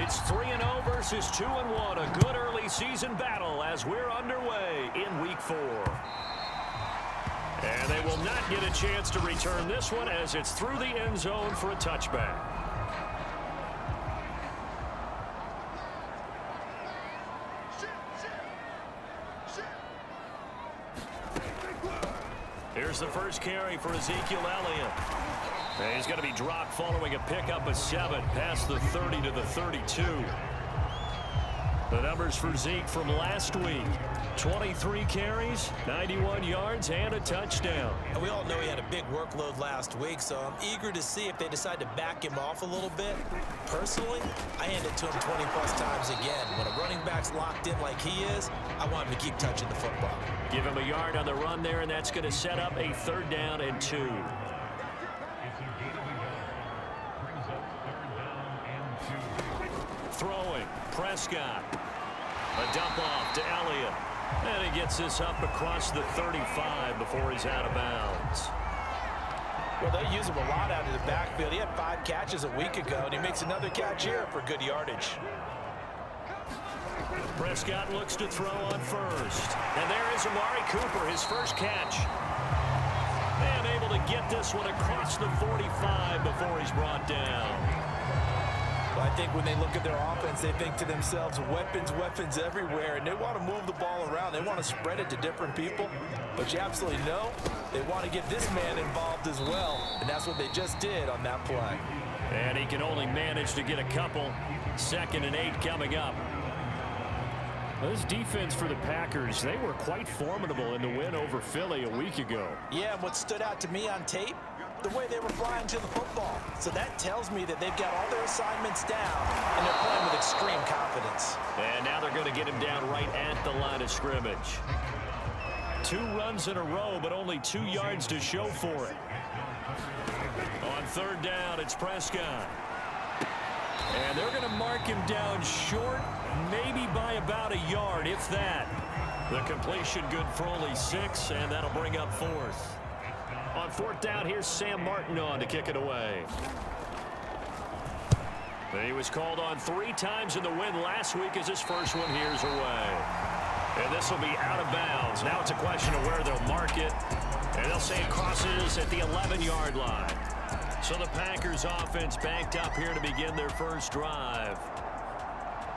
It's 3-0 versus 2-1. A good early season battle as we're underway in Week 4. And they will not get a chance to return this one as it's through the end zone for a touchback. Here's the first carry for Ezekiel Elliott. And he's going to be dropped following a pickup of 7 past the 30 to the 32. The numbers for Zeke from last week: 23 carries, 91 yards, and a touchdown. And we all know he had a big workload last week, so I'm eager to see if they decide to back him off a little bit. Personally, I hand it to him 20-plus times again. When a running back's locked in like he is, I want him to keep touching the football. Give him a yard on the run there, and that's going to set up a 3rd down and 2. Throwing, Prescott. A dump off to Elliott. And he gets this up across the 35 before he's out of bounds. Well, they use him a lot out of the backfield. He had 5 catches a week ago, and he makes another catch here for good yardage. Prescott looks to throw on first. And there is Amari Cooper, his first catch. And able to get this one across the 45 before he's brought down. Well, I think when they look at their offense, they think to themselves, weapons, weapons everywhere, and they want to move the ball around. They want to spread it to different people. But you absolutely know they want to get this man involved as well, and that's what they just did on that play. And he can only manage to get a couple. 2nd and 8 coming up. This defense for the Packers, they were quite formidable in the win over Philly a week ago. Yeah, and what stood out to me on tape, the way they were flying to the football. So that tells me that they've got all their assignments down, and they're playing with extreme confidence. And now they're going to get him down right at the line of scrimmage. 2 runs in a row, but only 2 yards to show for it. On 3rd down, it's Prescott. And they're going to mark him down short, maybe by about a yard, if that. The completion good for only 6, and that'll bring up 4th. On 4th down, here's Sam Martin on to kick it away. He was called on 3 times in the win last week as his first one here's away. And this will be out of bounds. Now it's a question of where they'll mark it. And they'll say it crosses at the 11-yard line. So the Packers offense banked up here to begin their first drive.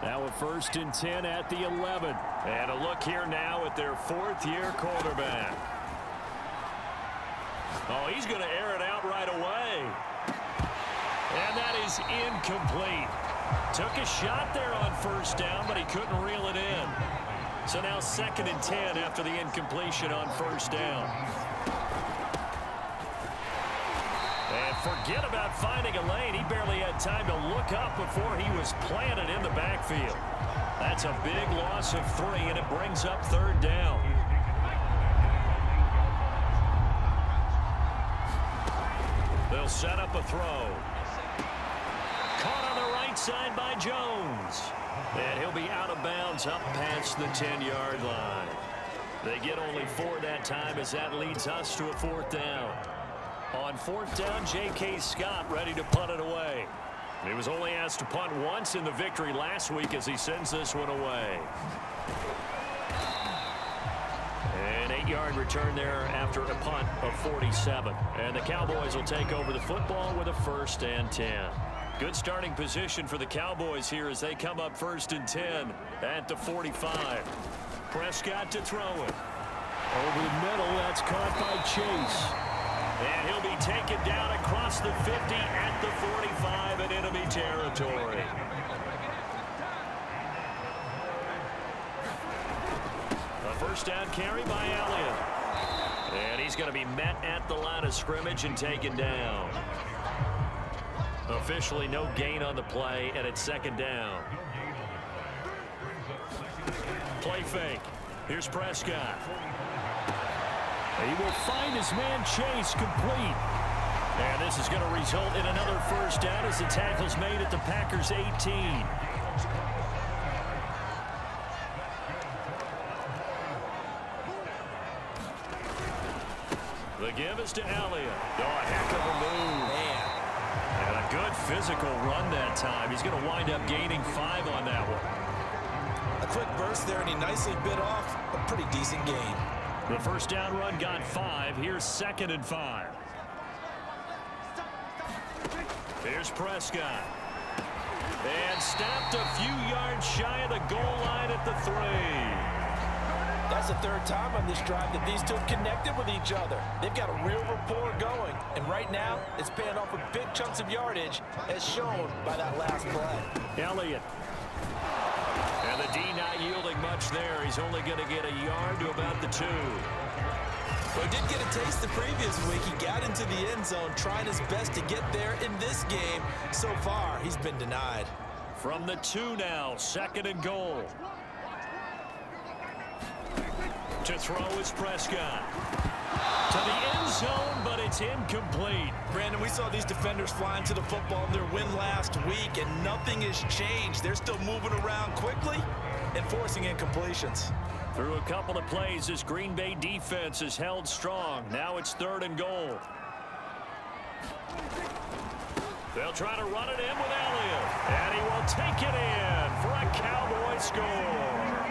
Now a 1st and 10 at the 11. And a look here now at their 4th-year quarterback. Oh, he's going to air it out right away. And that is incomplete. Took a shot there on 1st down, but he couldn't reel it in. So now 2nd and 10 after the incompletion on 1st down. And forget about finding a lane. He barely had time to look up before he was planted in the backfield. That's a big loss of 3, and it brings up 3rd down. They'll set up a throw. Caught on the right side by Jones. And he'll be out of bounds up past the 10-yard line. They get only 4 that time as that leads us to a 4th down. On 4th down, J.K. Scott ready to punt it away. He was only asked to punt once in the victory last week as he sends this one away. An 8-yard return there after a punt of 47. And the Cowboys will take over the football with a 1st and 10. Good starting position for the Cowboys here as they come up 1st and 10 at the 45. Prescott to throw it. Over the middle, that's caught by Chase. And he'll be taken down across the 50 at the 45 in enemy territory. A 1st down carry by Elliott. And he's going to be met at the line of scrimmage and taken down. Officially no gain on the play, and it's 2nd down. Play fake. Here's Prescott. He will find his man Chase complete. And this is going to result in another 1st down as the tackle's made at the Packers' 18. The give is to Elliott. Oh, a heck of a move. Man. And a Good physical run that time. He's going to wind up gaining 5 on that one. A quick burst there, and he nicely bit off a pretty decent gain. The first down run got 5. Here's 2nd and 5. Here's Prescott. And stopped a few yards shy of the goal line at the 3. That's the 3rd time on this drive that these two have connected with each other. They've got a real rapport going. And right now, it's paying off with big chunks of yardage, as shown by that last play. Elliott. And the D not yielding much there. He's only going to get a yard to about the 2. Well, he did get a taste the previous week. He got into the end zone, trying his best to get there in this game. So far, he's been denied. From the 2 now, 2nd and goal. To throw is Prescott. To the end zone, but it's incomplete. Brandon, we saw these defenders flying to the football in their win last week, and nothing has changed. They're still moving around quickly and forcing incompletions. Through a couple of plays, this Green Bay defense is held strong. Now it's 3rd and goal. They'll try to run it in with Elliott. And he will take it in for a Cowboy score.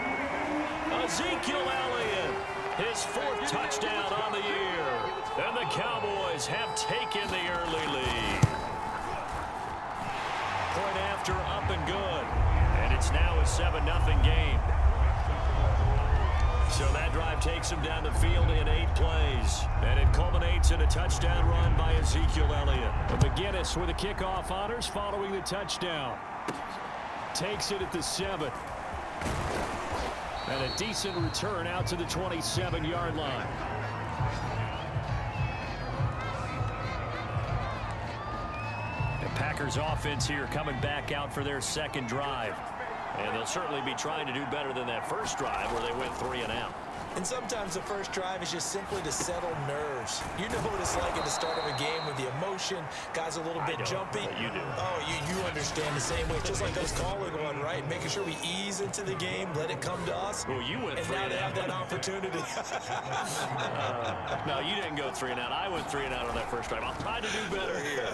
Ezekiel Elliott, his 4th touchdown on the year. And the Cowboys have taken the early lead. Point after up and good. And it's now a 7-0 game. So that drive takes him down the field in 8 plays. And it culminates in a touchdown run by Ezekiel Elliott. McGinnis with the kickoff honors following the touchdown. Takes it at the 7. And a decent return out to the 27-yard line. The Packers offense here coming back out for their 2nd drive. And they'll certainly be trying to do better than that first drive where they went 3 and out. And sometimes the first drive is just simply to settle nerves. You know what it's like at the start of a game with the emotion. Guys a little bit jumpy. You do. Oh, you understand the same way. Just like us calling one, right? Making sure we ease into the game, let it come to us. Well, you went and 3 now and they out. have that opportunity. No, you didn't go 3 and out. I went 3 and out on that first drive. I'll try to do better here.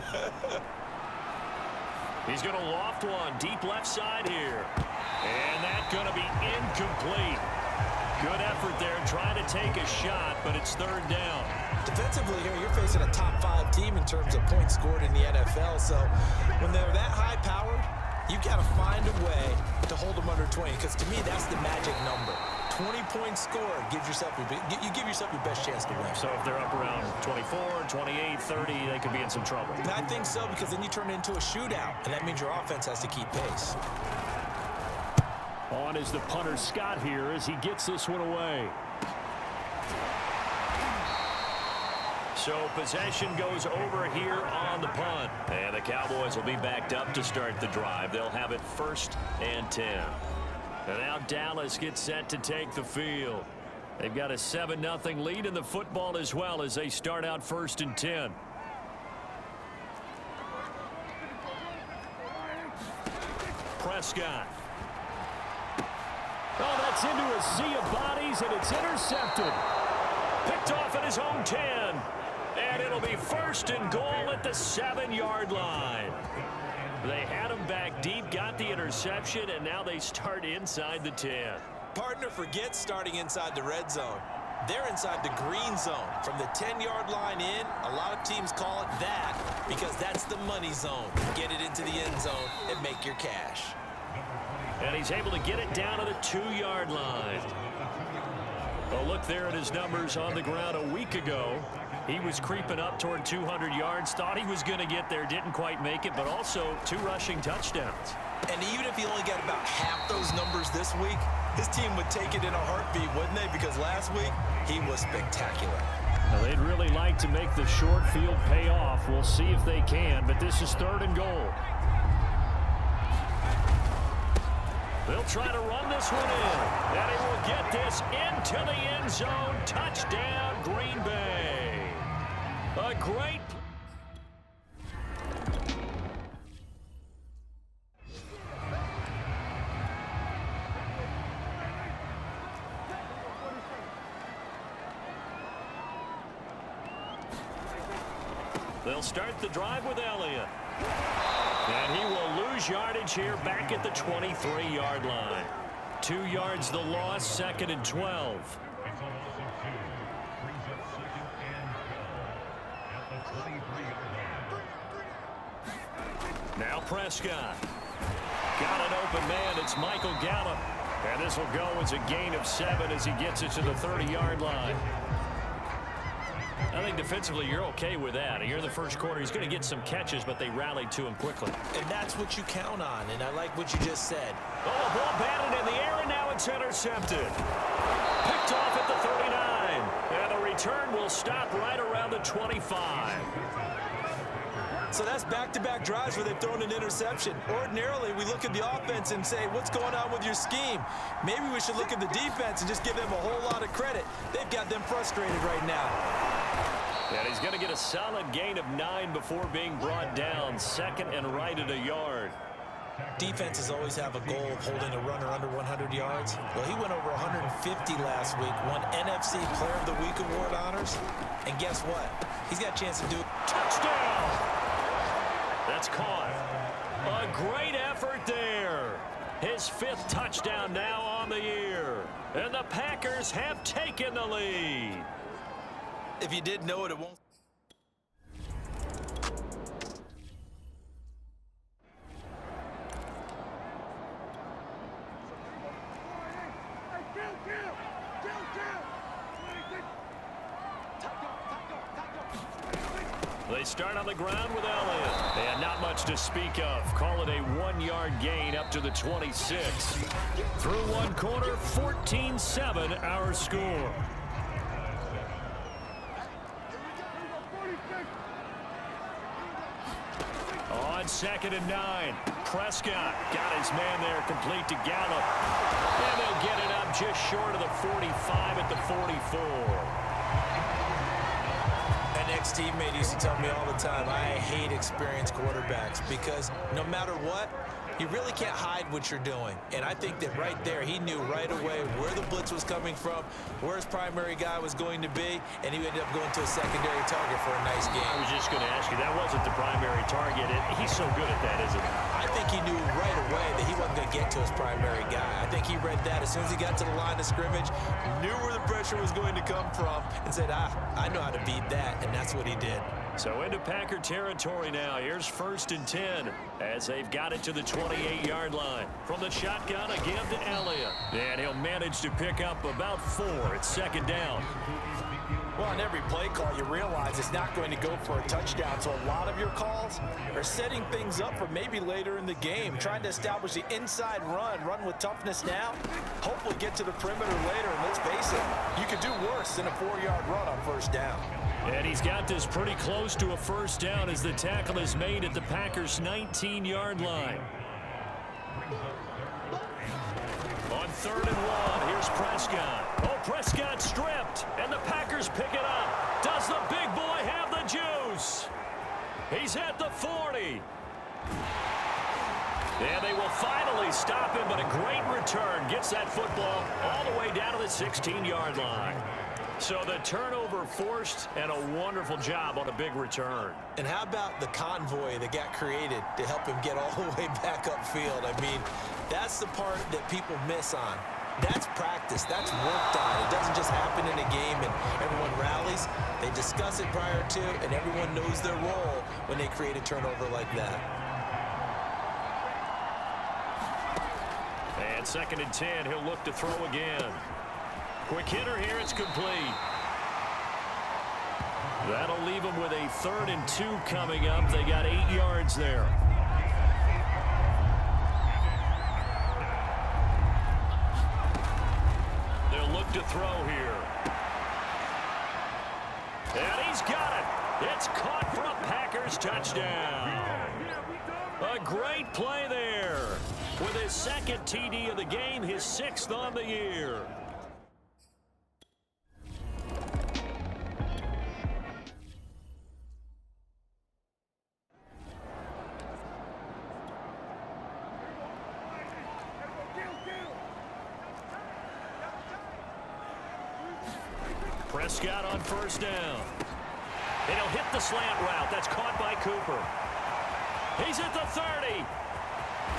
He's going to loft one deep left side here. And that's going to be incomplete. Good effort there trying to take a shot, but it's 3rd down. Defensively here, you're facing a top 5 team in terms of points scored in the NFL. So when they're that high-powered, you've got to find a way to hold them under 20. Because to me, that's the magic number. 20 points scored gives yourself you give yourself your best chance to win. So if they're up around 24, 28, 30, they could be in some trouble. And I think so, because then you turn it into a shootout, and that means your offense has to keep pace. On is the punter Scott here as he gets this one away. So possession goes over here on the punt. And the Cowboys will be backed up to start the drive. They'll have it 1st and 10. And now Dallas gets set to take the field. They've got a 7-0 lead in the football as well as they start out 1st and 10. Prescott. Oh, that's into a sea of bodies, and it's intercepted. Picked off at his own 10. And it'll be 1st and goal at the 7-yard line. They had him back deep, got the interception, and now they start inside the 10. Partner forgets starting inside the red zone. They're inside the green zone. From the 10-yard line in, a lot of teams call it that because that's the money zone. Get it into the end zone and make your cash. And he's able to get it down to the 2-yard line. Well, look there at his numbers on the ground a week ago. He was creeping up toward 200 yards, thought he was going to get there, didn't quite make it, but also 2 rushing touchdowns. And even if he only got about half those numbers this week, his team would take it in a heartbeat, wouldn't they? Because last week, he was spectacular. Now, they'd really like to make the short field pay off. We'll see if they can, but this is 3rd and goal. They'll try to run this one in. And he will get this into the end zone. Touchdown, Green Bay. A great They'll start the drive with Elliott. And he will lose yardage here back at the 23-yard line. 2 yards the loss, 2nd and 12. Now Prescott. Got an open man. It's Michael Gallup. And this will go as a gain of 7 as he gets it to the 30-yard line. I think defensively you're okay with that. Here in the first quarter, he's going to get some catches, but they rallied to him quickly. And that's what you count on, and I like what you just said. Oh, ball batted in the air, and now it's intercepted. Picked off at the 39. And the return will stop right around the 25. So that's back-to-back drives where they've thrown an interception. Ordinarily, we look at the offense and say, what's going on with your scheme? Maybe we should look at the defense and just give them a whole lot of credit. They've got them frustrated right now. And he's going to get a solid gain of 9 before being brought down. 2nd and right at a yard. Defenses always have a goal of holding a runner under 100 yards. Well, he went over 150 last week, won NFC Player of the Week award honors. And guess what? He's got a chance to do it. Touchdown! That's caught. A great effort there. His 5th touchdown now on the year. And the Packers have taken the lead. If you didn't know it, it won't. They start on the ground with Elliott. And not much to speak of. Call it a 1-yard gain up to the 26. Through one quarter, 14-7 our score. On 2nd and 9, Prescott got his man there complete to Gallup. And they'll get it up just short of the 45 at the 44. An ex-teammate used to tell me all the time, I hate experienced quarterbacks because no matter what, you really can't hide what you're doing. And I think that right there, he knew right away where the blitz was coming from, where his primary guy was going to be, and he ended up going to a secondary target for a nice game. I was just going to ask you, that wasn't the primary target. He's so good at that, isn't he? I think he knew right away that he wasn't going to get to his primary guy. I think he read that as soon as he got to the line of scrimmage, knew where the pressure was going to come from, and said, I know how to beat that, and that's what he did. So into Packer territory now. Here's 1st and 10 as they've got it to the 28-yard line. From the shotgun, a give to Elliott. And he'll manage to pick up about 4. It's 2nd down. Well, on every play call, you realize it's not going to go for a touchdown. So a lot of your calls are setting things up for maybe later in the game, trying to establish the inside run with toughness now, hopefully get to the perimeter later. And let's face it, you could do worse than a 4-yard run on 1st down. And he's got this pretty close to a 1st down as the tackle is made at the Packers' 19-yard line. On 3rd and 1, here's Prescott. Oh, Prescott stripped, and the Packers pick it up. Does the big boy have the juice? He's at the 40. And they will finally stop him, but a great return. Gets that football all the way down to the 16-yard line. So the turnover forced and a wonderful job on a big return. And how about the convoy that got created to help him get all the way back upfield? I mean, that's the part that people miss on. That's practice. That's worked on. It doesn't just happen in a game and everyone rallies. They discuss it prior to, and everyone knows their role when they create a turnover like that. And 2nd and 10, he'll look to throw again. Quick hitter here, it's complete. That'll leave them with a 3rd and 2 coming up. They got 8 yards there. They'll look to throw here. And he's got it. It's caught for a Packers touchdown. A great play there. With his 2nd TD of the game, his 6th on the year. Prescott on 1st down. And he'll hit the slant route. That's caught by Cooper. He's at the 30.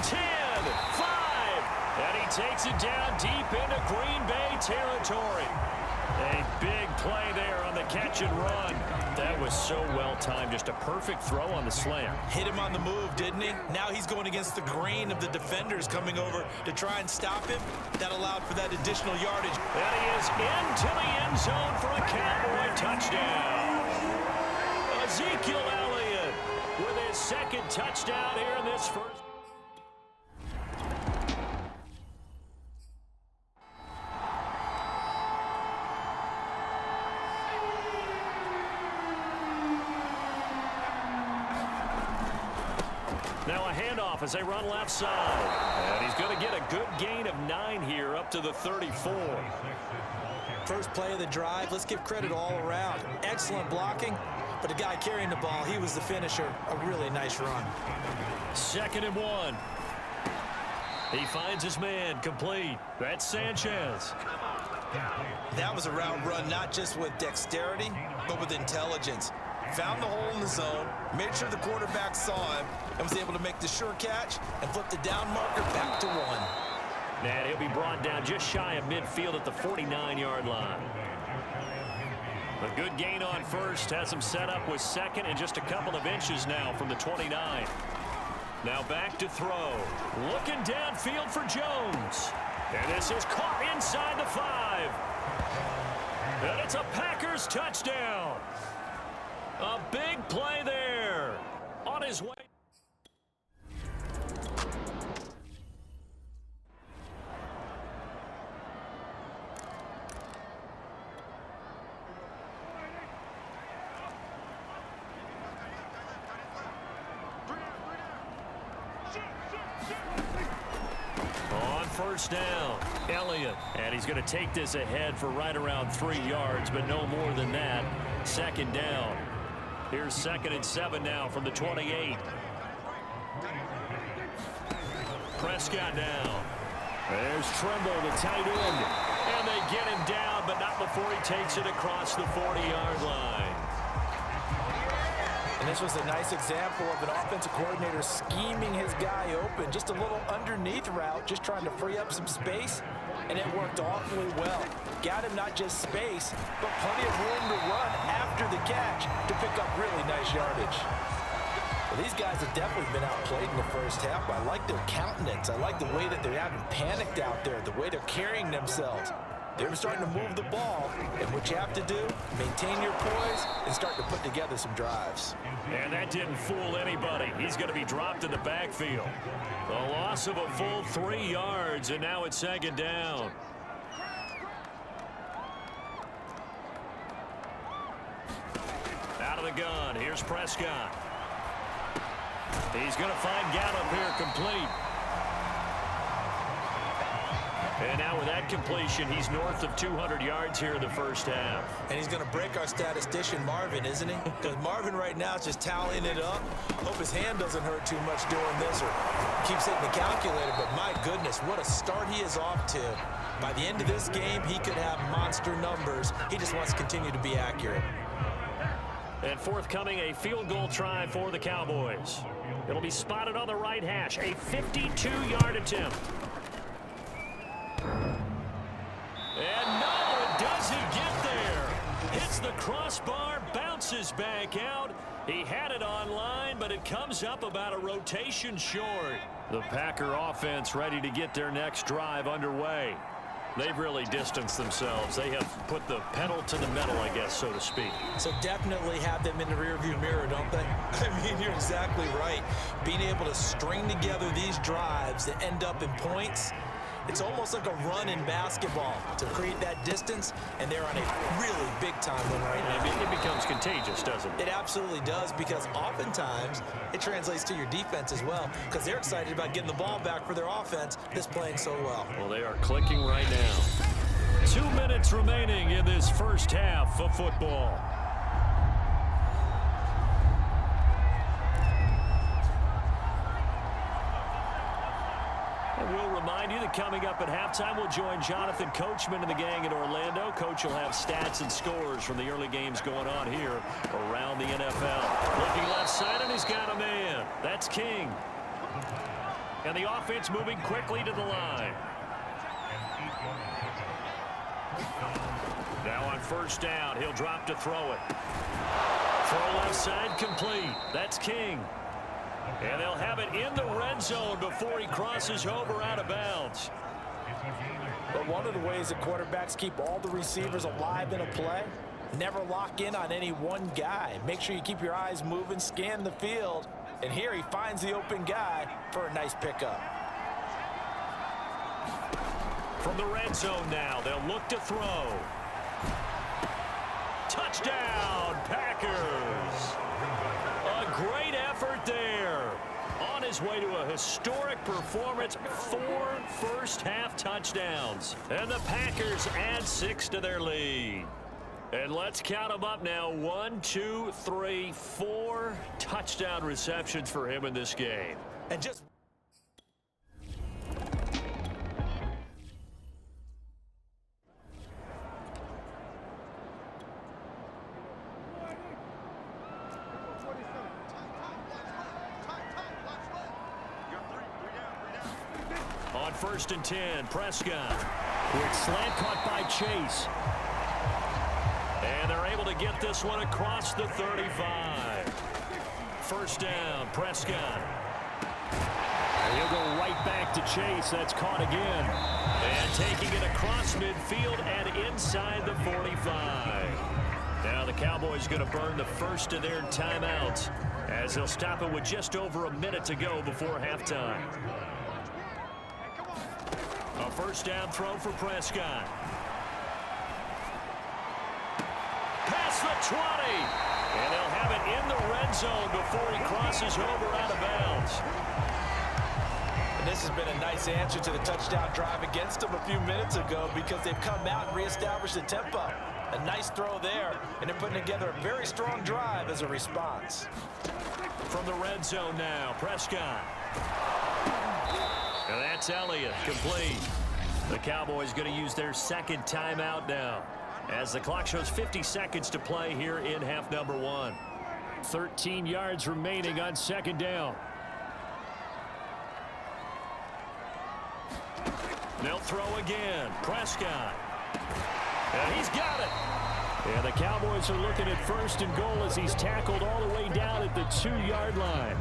10, 5. And he takes it down deep into Green Bay territory. A big play there on the catch and run. That was so well timed. Just a perfect throw on the slant. Hit him on the move, didn't he? Now he's going against the grain of the defenders coming over to try and stop him. That allowed for that additional yardage. And he is into the end zone for a Cowboy touchdown. Ezekiel Elliott with his second touchdown here in this first. Now a handoff as they run left side. And he's going to get a good gain of 9 here up to the 34. First play of the drive, let's give credit all around. Excellent blocking, but the guy carrying the ball, he was the finisher. A really nice run. 2nd and 1. He finds his man complete. That's Sanchez. That was a route run not just with dexterity, but with intelligence. Found the hole in the zone, made sure the quarterback saw him, and was able to make the sure catch and flip the down marker back to 1. And he'll be brought down just shy of midfield at the 49-yard line. A good gain on first has him set up with 2nd and just a couple of inches now from the 29. Now back to throw. Looking downfield for Jones. And this is caught inside the 5. And it's a Packers touchdown. A big play there. On his way. On first down, Elliott. And he's going to take this ahead for right around 3 yards, but no more than that. 2nd down. Here's 2nd and 7 now from the 28. Prescott down. There's Tremble, the tight end. And they get him down, but not before he takes it across the 40-yard line. And this was a nice example of an offensive coordinator scheming his guy open. Just a little underneath route, just trying to free up some space. And it worked awfully well. Got him not just space, but plenty of room to run after the catch to pick up really nice yardage. Well, these guys have definitely been outplayed in the first half. I like their countenance. I like the way that they haven't panicked out there, the way they're carrying themselves. They're starting to move the ball, and what you have to do, maintain your poise and start to put together some drives. And that didn't fool anybody. He's going to be dropped in the backfield. A loss of a full 3 yards, and now it's 2nd down. Out of the gun, here's Prescott. He's going to find Gallup here complete. And now with that completion, he's north of 200 yards here in the first half. And he's going to break our statistician, Marvin, isn't he? Because Marvin right now is just tallying it up. Hope his hand doesn't hurt too much doing this or keeps hitting the calculator. But my goodness, what a start he is off to. By the end of this game, he could have monster numbers. He just wants to continue to be accurate. And forthcoming, a field goal try for the Cowboys. It'll be spotted on the right hash. A 52-yard attempt. And no, it doesn't get there. Hits the crossbar, bounces back out. He had it on line, but it comes up about a rotation short. The Packer offense ready to get their next drive underway. They've really distanced themselves. They have put the pedal to the metal, I guess, so to speak. So definitely have them in the rearview mirror, don't they? I mean, you're exactly right. Being able to string together these drives that end up in points, it's almost like a run in basketball to create that distance, and they're on a really big-time one right now. It becomes contagious, doesn't it? It absolutely does, because oftentimes it translates to your defense as well, because they're excited about getting the ball back for their offense that's playing so well. Well, they are clicking right now. 2 minutes remaining in this first half of football. We'll remind you that coming up at halftime, we'll join Jonathan Coachman and the gang in Orlando. Coach will have stats and scores from the early games going on here around the NFL. Looking left side, and he's got a man. That's King. And the offense moving quickly to the line. Now on first down, he'll drop to throw it. Throw left side complete. That's King. And they'll have it in the red zone before he crosses over out of bounds. But one of the ways that quarterbacks keep all the receivers alive in a play, never lock in on any one guy. Make sure you keep your eyes moving, scan the field. And here he finds the open guy for a nice pickup. From the red zone now, they'll look to throw. Touchdown, Packers. A great effort there. On his way to a historic performance, 4 first-half touchdowns. And the Packers add 6 to their lead. And let's count them up now. 1, 2, 3, 4 touchdown receptions for him in this game. And just... On first and 10, Prescott. Quick slant caught by Chase. And they're able to get this one across the 35. First down, Prescott. And he'll go right back to Chase. That's caught again. And taking it across midfield and inside the 45. Now the Cowboys going to burn the first of their timeouts as they'll stop it with just over a minute to go before halftime. A first down throw for Prescott. Past the 20. And they'll have it in the red zone before he crosses over out of bounds. And this has been a nice answer to the touchdown drive against them a few minutes ago because they've come out and reestablished the tempo. A nice throw there, and they're putting together a very strong drive as a response. From the red zone now, Prescott. And that's Elliott, complete. The Cowboys going to use their second timeout now as the clock shows 50 seconds to play here in half number 1. 13 yards remaining on second down. They'll throw again. Prescott. And he's got it. And the Cowboys are looking at first and goal as he's tackled all the way down at the 2-yard line.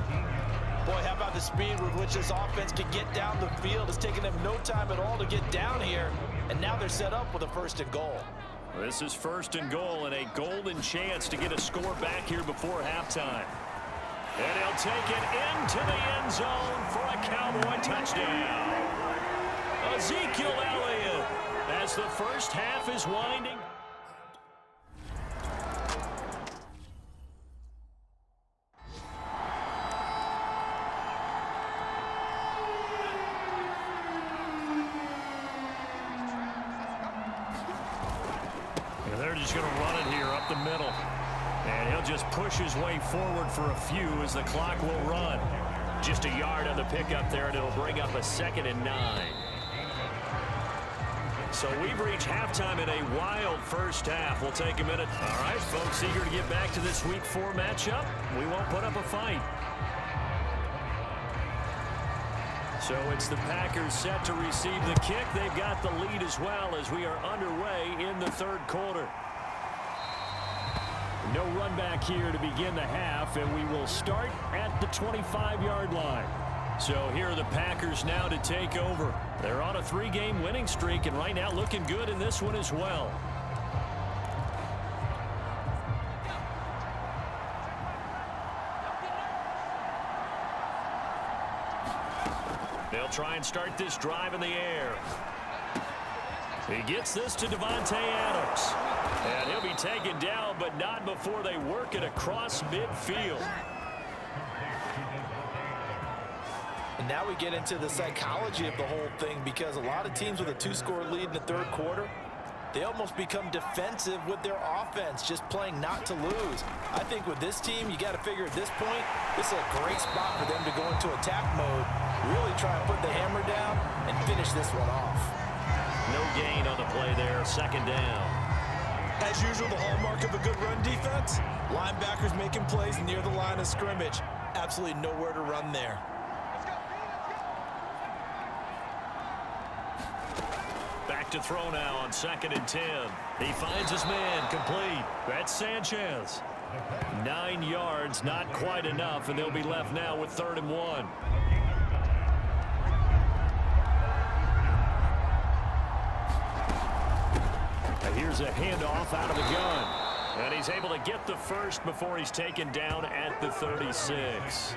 Boy, how about the speed with which this offense can get down the field? It's taken them no time at all to get down here, and now they're set up with a first and goal. This is first and goal and a golden chance to get a score back here before halftime. And he'll take it into the end zone for a Cowboy touchdown. Ezekiel Elliott as the first half is winding. They're just going to run it here up the middle. And he'll just push his way forward for a few as the clock will run. Just a yard on the pickup there, and it'll bring up a 2nd and 9. So we've reached halftime in a wild first half. We'll take a minute. All right, folks, eager to get back to this Week 4 matchup. We won't put up a fight. So it's the Packers set to receive the kick. They've got the lead as well as we are underway in the third quarter. No run back here to begin the half, and we will start at the 25-yard line. So here are the Packers now to take over. They're on a 3-game winning streak, and right now looking good in this one as well. They'll try and start this drive in the air. He gets this to Devontae Adams. And he'll be taken down, but not before they work it across midfield. And now we get into the psychology of the whole thing because a lot of teams with a 2-score lead in the third quarter, they almost become defensive with their offense, just playing not to lose. I think with this team, you got to figure at this point, this is a great spot for them to go into attack mode, really try and put the hammer down and finish this one off. No gain on the play there, second down. As usual, the hallmark of a good run defense, linebackers making plays near the line of scrimmage. Absolutely nowhere to run there. Back to throw now on 2nd and 10. He finds his man, complete. That's Sanchez. 9 yards, not quite enough, and they'll be left now with 3rd and 1. Here's a handoff out of the gun. And he's able to get the first before he's taken down at the 36.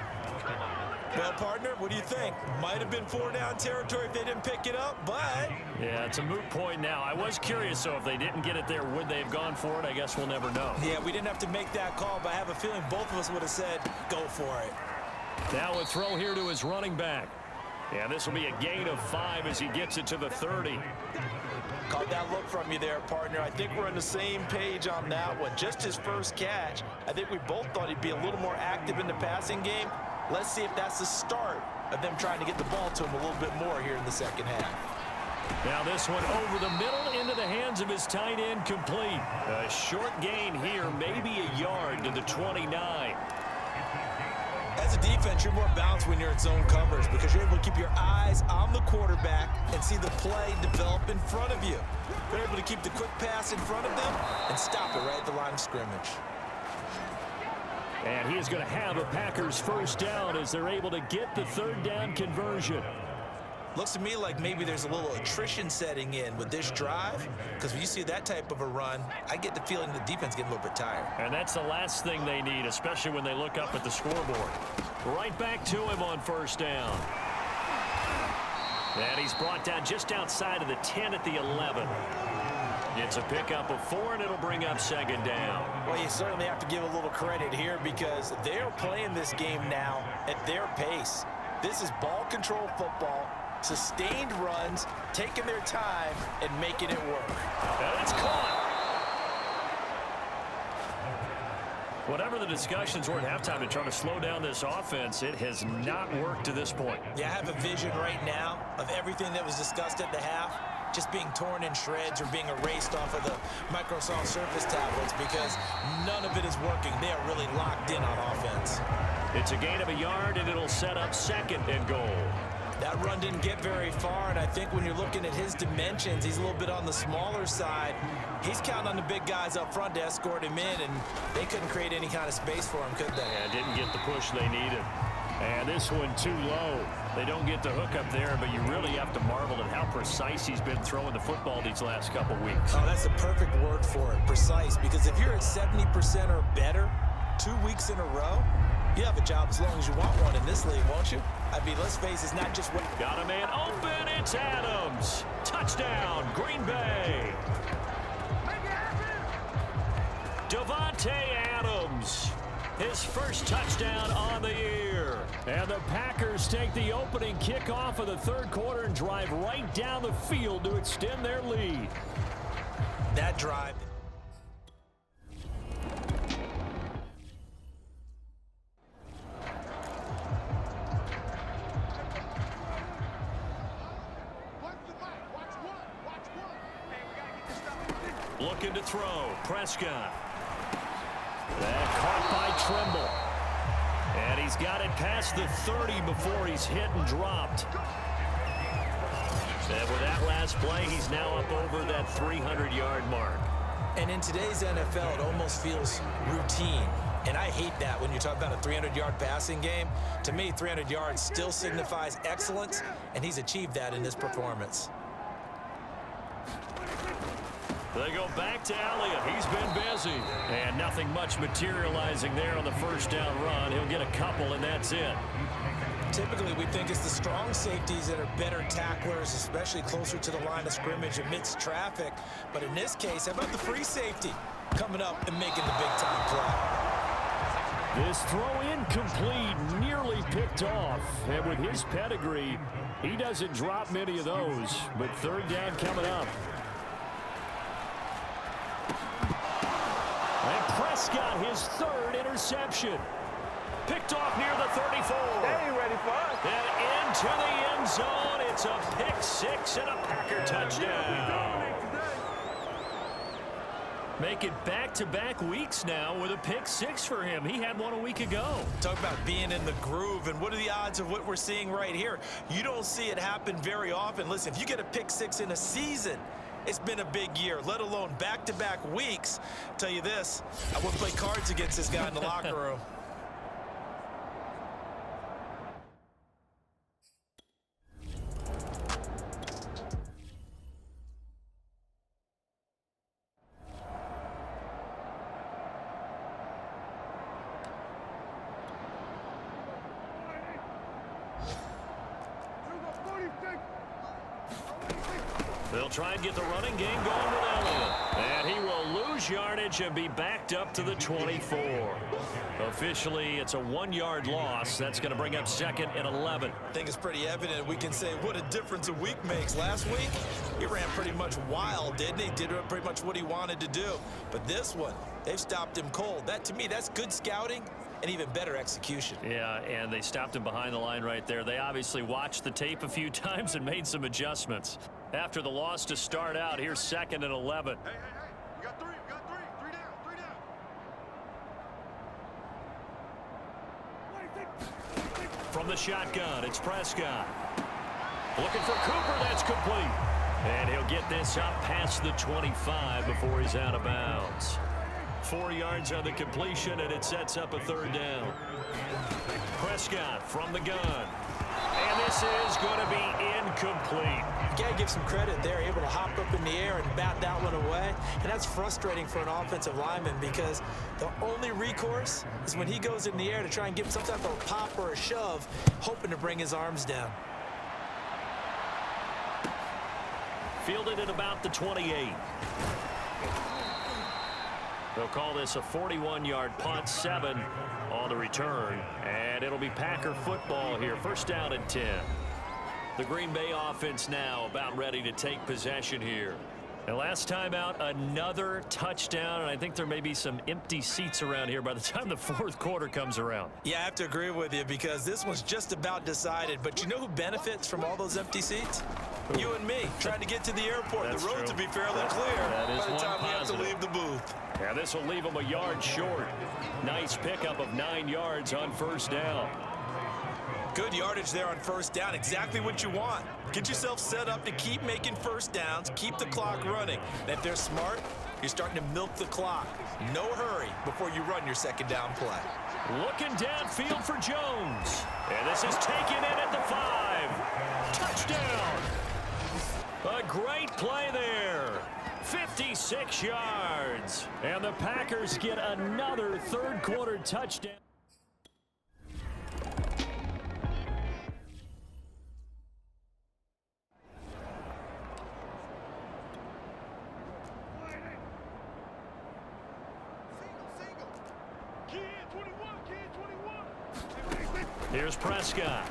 Well, partner, what do you think? Might have been 4-down territory if they didn't pick it up, but... Yeah, it's a moot point now. I was curious, so if they didn't get it there, would they have gone for it? I guess we'll never know. Yeah, we didn't have to make that call, but I have a feeling both of us would have said, go for it. Now a throw here to his running back. Yeah, this will be a gain of 5 as he gets it to the 30. Caught that look from you there, partner. I think we're on the same page on that one. Just his first catch. I think we both thought he'd be a little more active in the passing game. Let's see if that's the start of them trying to get the ball to him a little bit more here in the second half. Now this one over the middle into the hands of his tight end, complete. A short gain here, maybe a yard to the 29. As a defense, you're more balanced when you're in zone coverage because you're able to keep your eyes on the quarterback and see the play develop in front of you. You're able to keep the quick pass in front of them and stop it right at the line of scrimmage. And he is going to have a Packers first down as they're able to get the 3rd down conversion. Looks to me like maybe there's a little attrition setting in with this drive, because when you see that type of a run, I get the feeling the defense getting a little bit tired. And that's the last thing they need, especially when they look up at the scoreboard. Right back to him on 1st down. And he's brought down just outside of the 10 at the 11. It's a pickup of 4, and it'll bring up 2nd down. Well, you certainly have to give a little credit here because they're playing this game now at their pace. This is ball control football. Sustained runs, taking their time, and making it work. And it's caught. Whatever the discussions were at halftime to try to slow down this offense, it has not worked to this point. Yeah, I have a vision right now of everything that was discussed at the half just being torn in shreds or being erased off of the Microsoft Surface tablets because none of it is working. They are really locked in on offense. It's a gain of a yard, and it'll set up 2nd and goal. That run didn't get very far, and I think when you're looking at his dimensions, he's a little bit on the smaller side. He's counting on the big guys up front to escort him in, and they couldn't create any kind of space for him, could they? Yeah, didn't get the push they needed. And this one too low. They don't get the hook up there, but you really have to marvel at how precise he's been throwing the football these last couple weeks. Oh, that's a perfect word for it, precise, because if you're at 70% or better 2 weeks in a row, you have a job as long as you want one in this league, won't you? I mean, let's face it, it's not just what... Got a man open, it's Adams. Touchdown, Green Bay. Davante Adams, his first touchdown on the year. And the Packers take the opening kickoff of the 3rd quarter and drive right down the field to extend their lead. That drive... Looking to throw, Prescott. That caught by Trimble. And he's got it past the 30 before he's hit and dropped. And with that last play, he's now up over that 300-yard mark. And in today's NFL, it almost feels routine. And I hate that when you talk about a 300-yard passing game. To me, 300 yards still signifies excellence, and he's achieved that in this performance. They go back to Elliott. He's been busy. And nothing much materializing there on the 1st down run. He'll get a couple, and that's it. Typically, we think it's the strong safeties that are better tacklers, especially closer to the line of scrimmage amidst traffic. But in this case, how about the free safety coming up and making the big-time play? This throw incomplete, nearly picked off. And with his pedigree, he doesn't drop many of those. But 3rd down coming up. Prescott, his third interception. Picked off near the 34. They ain't ready for us. And into the end zone. It's a pick six and a Packer touchdown. Make it back-to-back weeks now with a pick six for him. He had one a week ago. Talk about being in the groove, and what are the odds of what we're seeing right here? You don't see it happen very often. Listen, if you get a pick six in a season, it's been a big year, let alone back-to-back weeks. I'll tell you this, I wouldn't play cards against this guy in the locker room. They'll try and get the running game going with Elliott. And he will lose yardage and be backed up to the 24. Officially, it's a 1-yard loss. That's going to bring up 2nd and 11. I think it's pretty evident. We can say what a difference a week makes. Last week, he ran pretty much wild, didn't he? Did pretty much what he wanted to do. But this one, they've stopped him cold. That, to me, that's good scouting and even better execution. Yeah, and they stopped him behind the line right there. They obviously watched the tape a few times and made some adjustments. After the loss to start out, here's 2nd and 11. Hey, you got three, three down. From the shotgun, it's Prescott. Looking for Cooper, that's complete. And he'll get this up past the 25 before he's out of bounds. 4 yards on the completion, and it sets up a 3rd down. Prescott from the gun. And this is going to be incomplete. You got to give some credit there, able to hop up in the air and bat that one away. And that's frustrating for an offensive lineman because the only recourse is when he goes in the air to try and give him some type of a pop or a shove, hoping to bring his arms down. Fielded at about the 28. They'll call this a 41-yard punt, 7 on the return. And it'll be Packer football here. 1st down and 10. The Green Bay offense now about ready to take possession here. And last time out, another touchdown, and I think there may be some empty seats around here by the time the 4th quarter comes around. Yeah, I have to agree with you because this one's just about decided. But you know who benefits from all those empty seats? You and me, trying to get to the airport. That's the roads true. will be fairly That clear is by the time we have to positive. leave the booth. Yeah, this will leave him a yard short. Nice pickup of 9 yards on 1st down. Good yardage there on 1st down. Exactly what you want. Get yourself set up to keep making 1st downs, keep the clock running. And if they're smart, you're starting to milk the clock. No hurry before you run your 2nd down play. Looking downfield for Jones. And this is taken in at the 5. Touchdown. A great play there. 56 yards. And the Packers get another 3rd quarter touchdown. Here's Prescott.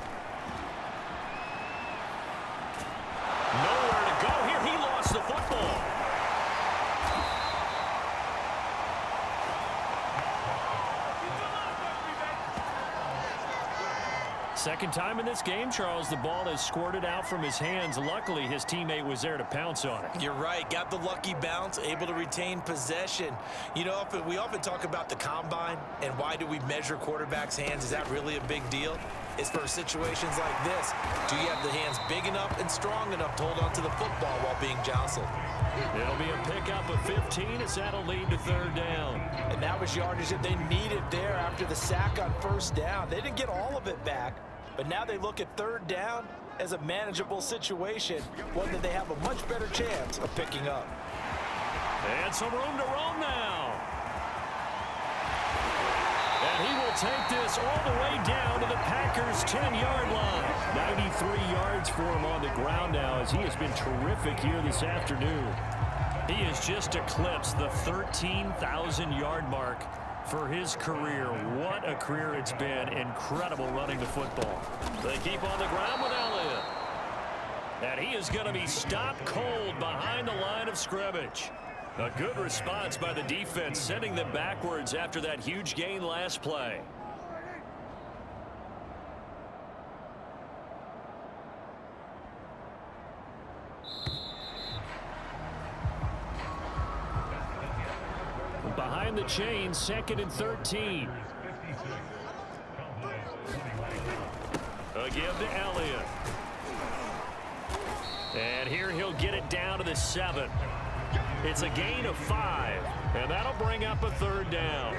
Nowhere to go here. He lost the football. Second time in this game, Charles, the ball is squirted out from his hands. Luckily, his teammate was there to pounce on it. You're right. Got the lucky bounce, able to retain possession. You know, we often talk about the combine and why do we measure quarterbacks' hands. Is that really a big deal? It's for situations like this. Do you have the hands big enough and strong enough to hold on to the football while being jostled? It'll be a pickup of 15 as that'll lead to 3rd down. And that was yardage that they needed there after the sack on 1st down. They didn't get all of it back, but now they look at 3rd down as a manageable situation, one that they have a much better chance of picking up. And some room to roam now. And he will take this all the way down to the Packers' 10-yard line. 93 yards for him on the ground now as he has been terrific here this afternoon. He has just eclipsed the 13,000-yard mark for his career. What a career it's been. Incredible running the football. They keep on the ground with Elliott. And he is going to be stopped cold behind the line of scrimmage. A good response by the defense, sending them backwards after that huge gain last play. Behind the chain, 2nd and 13. A give to Elliott. And here he'll get it down to the 7. It's a gain of 5, and that'll bring up a 3rd down.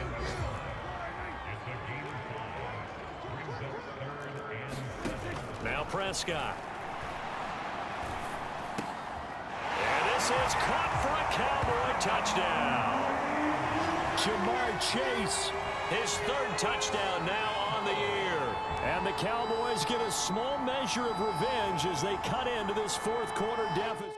Now Prescott. And this is caught for a Cowboy touchdown. Jamar Chase, his 3rd touchdown now on the year. And the Cowboys get a small measure of revenge as they cut into this 4th quarter deficit.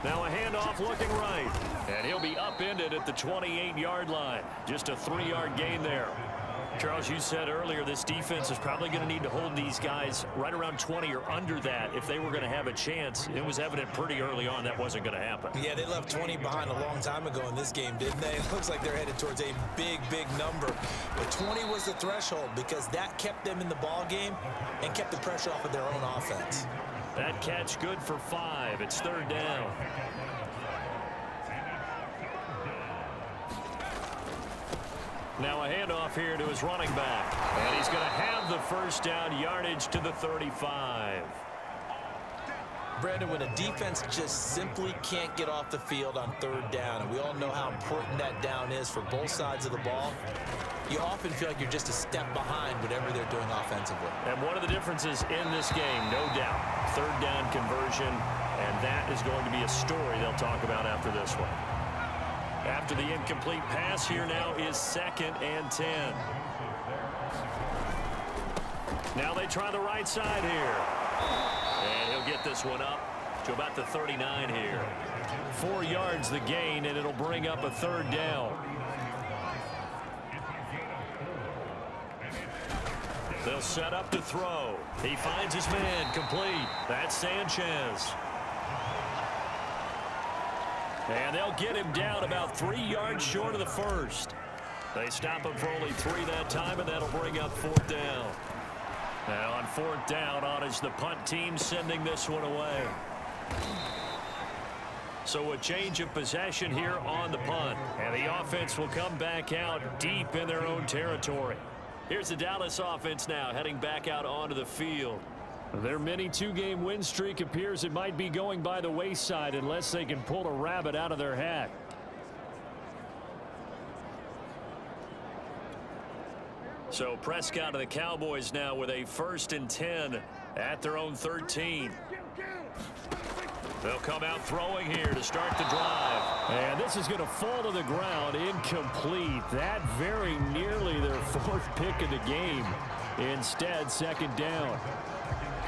Now a handoff looking right. And he'll be upended at the 28-yard line. Just a 3-yard gain there. Charles, you said earlier this defense is probably going to need to hold these guys right around 20 or under that if they were going to have a chance. It was evident pretty early on that wasn't going to happen. Yeah, they left 20 behind a long time ago in this game, didn't they? It looks like they're headed towards a big, big number. But 20 was the threshold because that kept them in the ball game and kept the pressure off of their own offense. That catch good for 5. It's 3rd down. Now a handoff here to his running back. And he's going to have the 1st down yardage to the 35. Brandon, when a defense just simply can't get off the field on 3rd down, and we all know how important that down is for both sides of the ball, you often feel like you're just a step behind whatever they're doing offensively. And one of the differences in this game, no doubt, 3rd down conversion, and that is going to be a story they'll talk about after this one. After the incomplete pass, here now is 2nd and 10. Now they try the right side here. And he'll get this one up to about the 39 here. 4 yards the gain, and it'll bring up a 3rd down. They'll set up to throw. He finds his man complete. That's Sanchez. And they'll get him down about 3 yards short of the 1st. They stop him for only 3 that time, and that'll bring up 4th down. Now on 4th down, on is the punt team sending this one away. So a change of possession here on the punt. And the offense will come back out deep in their own territory. Here's the Dallas offense now heading back out onto the field. Their mini 2-game win streak appears it might be going by the wayside unless they can pull a rabbit out of their hat. So Prescott and the Cowboys now with a 1st and 10 at their own 13. They'll come out throwing here to start the drive. And this is going to fall to the ground incomplete. That very nearly their 4th pick of the game. Instead, 2nd down.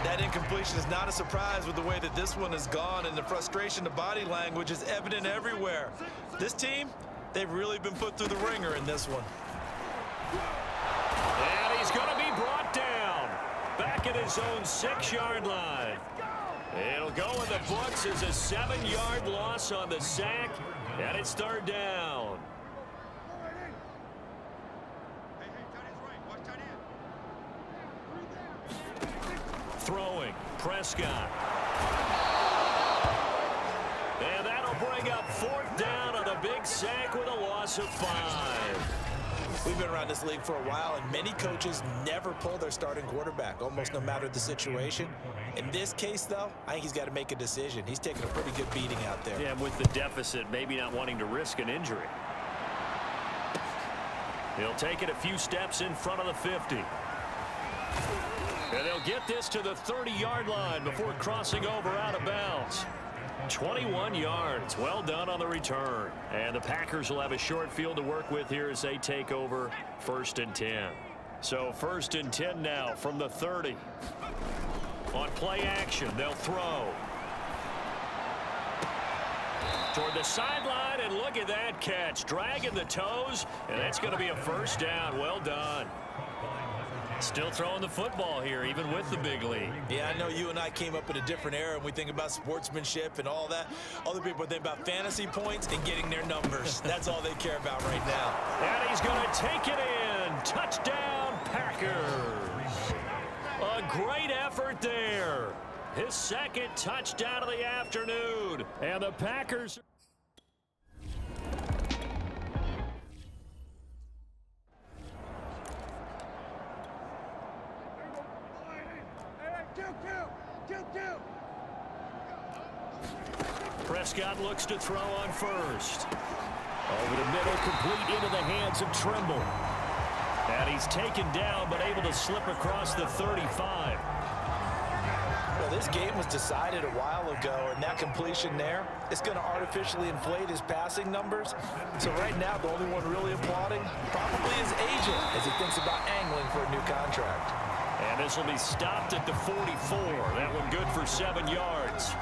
That incompletion is not a surprise with the way that this one has gone, and the frustration, the body language is evident everywhere. This team, they've really been put through the ringer in this one. And he's going to be brought down back at his own 6-yard line. It'll go in the books as a 7-yard loss on the sack, and it's 3rd down. Throwing, Prescott. And that'll bring up 4th down on a big sack with a loss of 5. We've been around this league for a while, and many coaches never pull their starting quarterback, almost no matter the situation. In this case, though, I think he's got to make a decision. He's taking a pretty good beating out there. Yeah, with the deficit, maybe not wanting to risk an injury. He'll take it a few steps in front of the 50. And they'll get this to the 30-yard line before crossing over out of bounds. 21 yards. Well done on the return. And the Packers will have a short field to work with here as they take over 1st and 10. So 1st and 10 now from the 30. On play action, they'll throw. Toward the sideline, and look at that catch. Dragging the toes, and that's going to be a 1st down. Well done. Still throwing the football here, even with the big lead. Yeah, I know you and I came up in a different era, and we think about sportsmanship and all that. Other people think about fantasy points and getting their numbers. That's all they care about right now. And he's going to take it in. Touchdown, Packers. A great effort there. His 2nd touchdown of the afternoon. And the Packers... Prescott looks to throw on 1st. Over the middle, complete into the hands of Trimble. And he's taken down, but able to slip across the 35. Well, this game was decided a while ago, and that completion there, it's going to artificially inflate his passing numbers. So right now, the only one really applauding probably his agent as he thinks about angling for a new contract. And this will be stopped at the 44. That one good for 7 yards.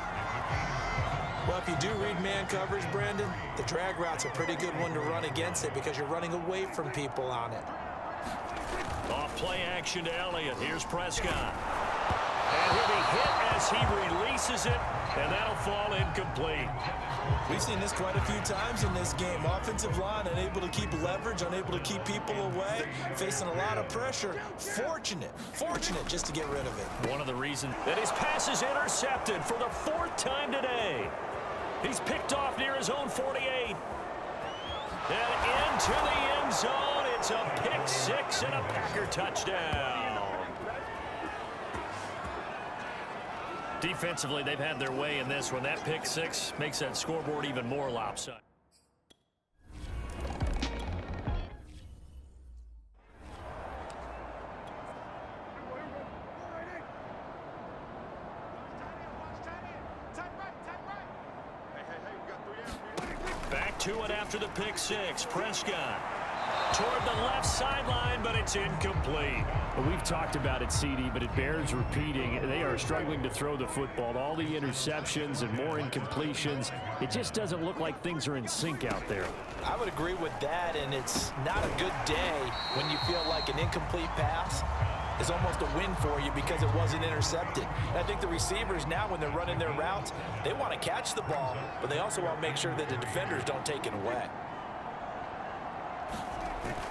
Well, if you do read man coverage, Brandon, the drag route's a pretty good one to run against it because you're running away from people on it. Off play action to Elliott. Here's Prescott. And he'll be hit as he releases it, and that'll fall incomplete. We've seen this quite a few times in this game. Offensive line unable to keep leverage, unable to keep people away, facing a lot of pressure. Fortunate just to get rid of it. One of the reasons that his pass is intercepted for the 4th time today. He's picked off near his own 48. And into the end zone. It's a pick 6 and a Packer touchdown. Defensively, they've had their way in this one. That pick 6 makes that scoreboard even more lopsided. Back to it after the pick 6. Prescott toward the left sideline, but it's incomplete. Well, we've talked about it, CD, but it bears repeating. They are struggling to throw the football. All the interceptions and more incompletions. It just doesn't look like things are in sync out there. I would agree with that, and it's not a good day when you feel like an incomplete pass is almost a win for you because it wasn't intercepted. And I think the receivers now, when they're running their routes, they want to catch the ball, but they also want to make sure that the defenders don't take it away.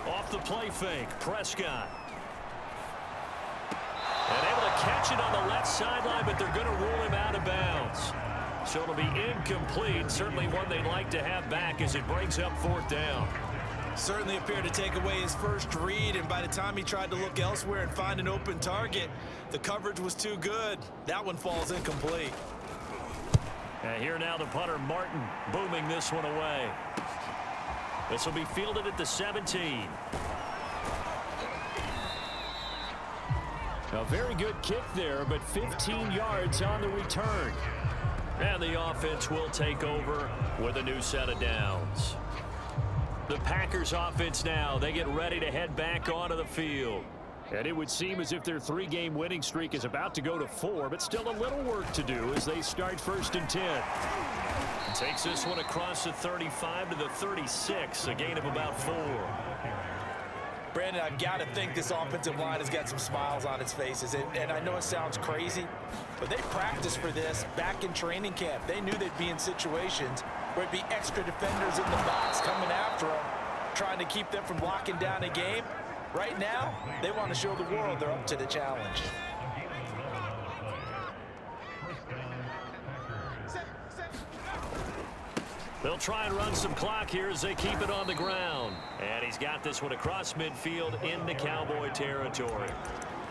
Off the play fake, Prescott. And able to catch it on the left sideline, but they're going to rule him out of bounds. So it'll be incomplete. Certainly one they'd like to have back as it brings up 4th down. Certainly appeared to take away his first read, and by the time he tried to look elsewhere and find an open target, the coverage was too good. That one falls incomplete. And here now the punter, Martin, booming this one away. This will be fielded at the 17. A very good kick there, but 15 yards on the return. And the offense will take over with a new set of downs. The Packers offense now, they get ready to head back onto the field. And it would seem as if their 3-game winning streak is about to go to 4, but still a little work to do as they start 1st and 10. Takes this one across the 35 to the 36, a gain of about 4. Brandon, I've got to think this offensive line has got some smiles on its faces. And I know it sounds crazy, but they practiced for this back in training camp. They knew they'd be in situations where it'd be extra defenders in the box coming after them, trying to keep them from locking down a game. Right now, they want to show the world they're up to the challenge. They'll try and run some clock here as they keep it on the ground. And he's got this one across midfield into Cowboy territory.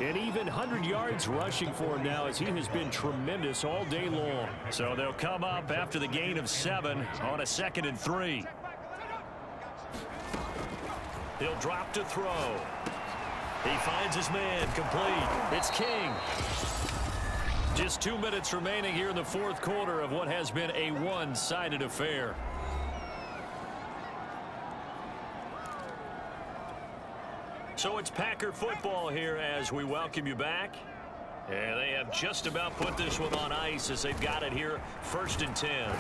And even 100 yards rushing for him now as he has been tremendous all day long. So they'll come up after the gain of 7 on a 2nd and 3. He'll drop to throw. He finds his man complete. It's King. Just 2 minutes remaining here in the fourth quarter of what has been a one-sided affair. So it's Packer football here as we welcome you back. And they have just about put this one on ice as they've got it here, 1st and 10.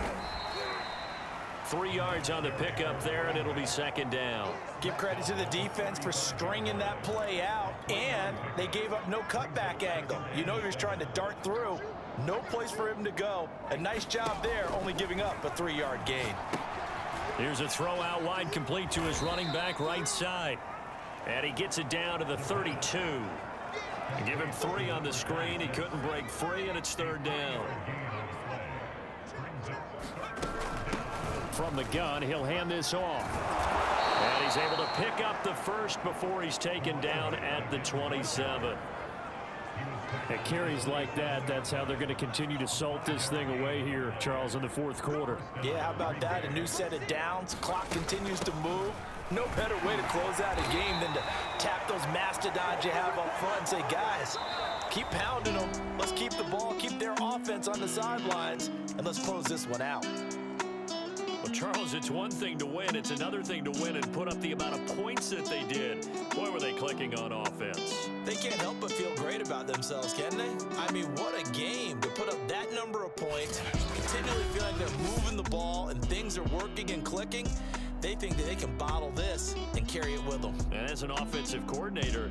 3 yards on the pickup there, and it'll be 2nd down. Give credit to the defense for stringing that play out, and they gave up no cutback angle. You know he was trying to dart through. No place for him to go. A nice job there, only giving up a 3-yard gain. Here's a throw out wide, complete to his running back right side. And he gets it down to the 32. And give him 3 on the screen. He couldn't break free, and it's 3rd down. From the gun, he'll hand this off. And he's able to pick up the first before he's taken down at the 27. At carries like that, that's how they're going to continue to salt this thing away here, Charles, in the fourth quarter. Yeah, how about that? A new set of downs. Clock continues to move. No better way to close out a game than to tap those mastodons you have up front and say, guys, keep pounding them. Let's keep the ball, keep their offense on the sidelines, and let's close this one out. Well, Charles, it's one thing to win. It's another thing to win and put up the amount of points that they did. Boy, were they clicking on offense. They can't help but feel great about themselves, can they? I mean, what a game to put up that number of points, continually feel like they're moving the ball and things are working and clicking. They think that they can bottle this and carry it with them. And as an offensive coordinator,